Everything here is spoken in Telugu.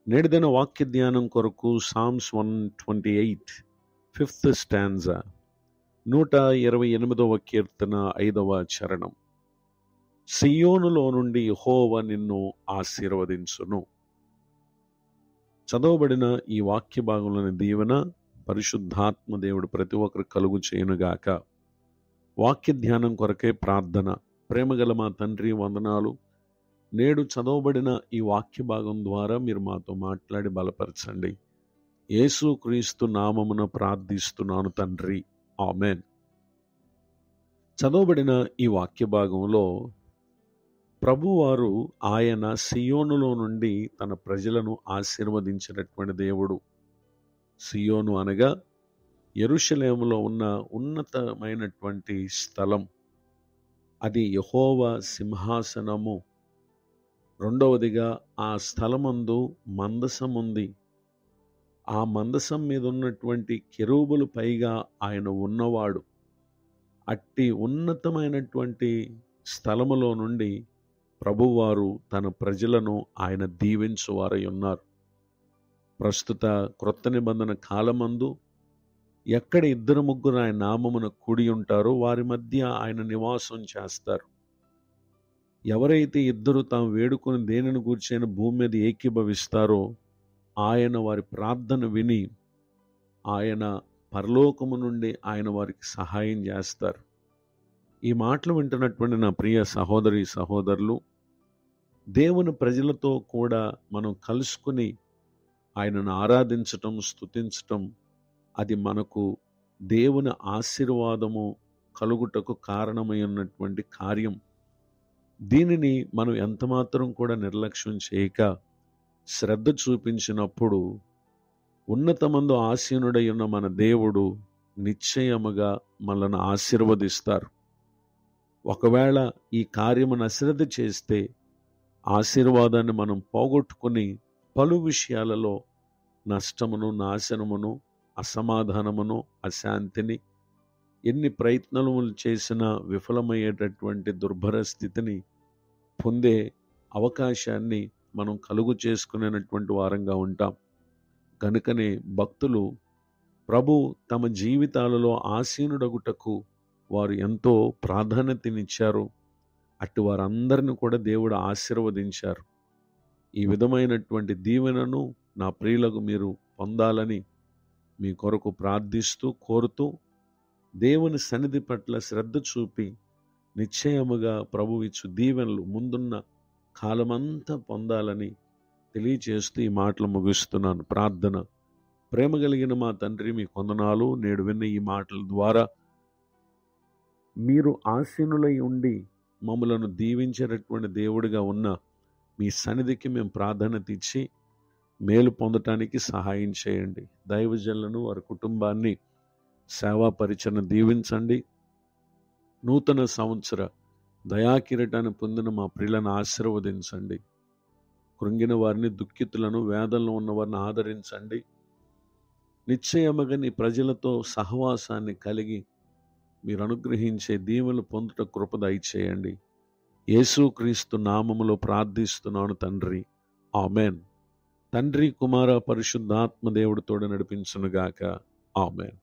నేటిదిన వాక్య ధ్యానం కొరకు సామ్స్ 128 ఫిఫ్త్ స్టాంజా 128వ కీర్తన 5వ చరణం. సియోనులో నుండి యెహోవా నిన్ను ఆశీర్వదించును. చదవబడిన ఈ వాక్య భాగంలోని దీవెన పరిశుద్ధాత్మ దేవుడు ప్రతి ఒక్కరు కలుగు చేయునుగాక. వాక్య ధ్యానం కొరకే ప్రార్థన. ప్రేమగల మా తండ్రి, వందనాలు. నేడు చదవబడిన ఈ వాక్య భాగం ద్వారా మీరు మాతో మాట్లాడి బలపరచండి. యేసు క్రీస్తు నామమున ప్రార్థిస్తున్నాను తండ్రి, ఆమెన్. చదవబడిన ఈ వాక్య భాగంలో ప్రభువారు ఆయన సియోనులో నుండి తన ప్రజలను ఆశీర్వదించినటువంటి దేవుడు. సియోను అనగా యెరూషలేములో ఉన్న ఉన్నతమైనటువంటి స్థలం. అది యెహోవా సింహాసనము. రెండవదిగా ఆ స్థలమందు మందసం ఉంది. ఆ మందసం మీద ఉన్నటువంటి కెరూబులు పైగా ఆయన ఉన్నవాడు. అట్టి ఉన్నతమైనటువంటి స్థలములో నుండి ప్రభువారు తన ప్రజలను ఆయన దీవించువారై ఉన్నారు. ప్రస్తుత క్రొత్త నిబంధన కాలమందు ఎక్కడ 2-3 ఆయన నామమున కూడి ఉంటారో వారి మధ్య ఆయన నివాసం చేస్తారు. ఎవరైతే ఇద్దరు తాము వేడుకొని దేనిని గూర్చైన భూమి మీద ఏకీభవిస్తారో ఆయన వారి ప్రార్థన విని ఆయన పరలోకము నుండి ఆయన వారికి సహాయం చేస్తారు. ఈ మాటలు వింటున్నటువంటి నా ప్రియ సహోదరి సహోదరులు, దేవుని ప్రజలతో కూడా మనం కలుసుకుని ఆయనను ఆరాధించటం, స్తుతించటం, అది మనకు దేవుని ఆశీర్వాదము కలుగుటకు కారణమై ఉన్నటువంటి కార్యం. దీనిని మనం ఎంతమాత్రం కూడా నిర్లక్ష్యం చేయక శ్రద్ధ చూపించినప్పుడు ఉన్నతమందు ఆసీనుడై ఉన్న మన దేవుడు నిశ్చయముగా మనల్ని ఆశీర్వదిస్తారు. ఒకవేళ ఈ కార్యమును అశ్రద్ధ చేస్తే ఆశీర్వాదాన్ని మనం పోగొట్టుకుని పలు విషయాలలో నష్టమును, నాశనమును, అసమాధానమును, అశాంతిని, ఎన్ని ప్రయత్నములు చేసినా విఫలమయ్యేటటువంటి దుర్భర స్థితిని పొందే అవకాశాన్ని మనం కలుగు చేసుకునేటువంటి వారంగా ఉంటాం. కనుకనే భక్తులు ప్రభు తమ జీవితాలలో ఆసీనుడగుటకు వారు ఎంతో ప్రాధాన్యతనిచ్చారు. అట్టి వారందరిని కూడా దేవుడు ఆశీర్వదించారు. ఈ విధమైనటువంటి దీవెనను నా ప్రియులకు మీరు పొందాలని మీ కొరకు ప్రార్థిస్తూ కోరుతూ దేవుని సన్నిధి పట్ల శ్రద్ధ చూపి నిశ్చయముగా ప్రభు ఇచ్చు దీవెనలు ముందున్న కాలమంతా పొందాలని తెలియచేస్తూ ఈ మాటలు ముగిస్తున్నాను. ప్రార్థన. ప్రేమ కలిగిన మా తండ్రి, మీ వందనాలు. నేడు విన్న ఈ మాటల ద్వారా మీరు ఆసీనులై ఉండి మమ్మలను దీవించేటటువంటి దేవుడిగా ఉన్న మీ సన్నిధికి మేము ప్రాధాన్యత ఇచ్చి మేలు పొందటానికి సహాయం చేయండి. దైవజనులను, వారి కుటుంబాన్ని, సేవా పరిచరణ దీవించండి. నూతన సంవత్సర దయాకిరీటాన్ని పొందిన మా ప్రియులను ఆశీర్వదించండి. కృంగిన వారిని, దుఃఖితులను, వేదనలో ఉన్న వారిని ఆదరించండి. నిశ్చయముగా నీ ప్రజలతో సహవాసాన్ని కలిగి మీరు అనుగ్రహించే దీవెనలు పొందుట కృప దయచేయండి. యేసుక్రీస్తు నామములో ప్రార్థిస్తున్నాను తండ్రి, ఆమెన్. తండ్రి, కుమార, పరిశుద్ధాత్మ దేవుడితోడు నడిపించునుగాక, ఆమెన్.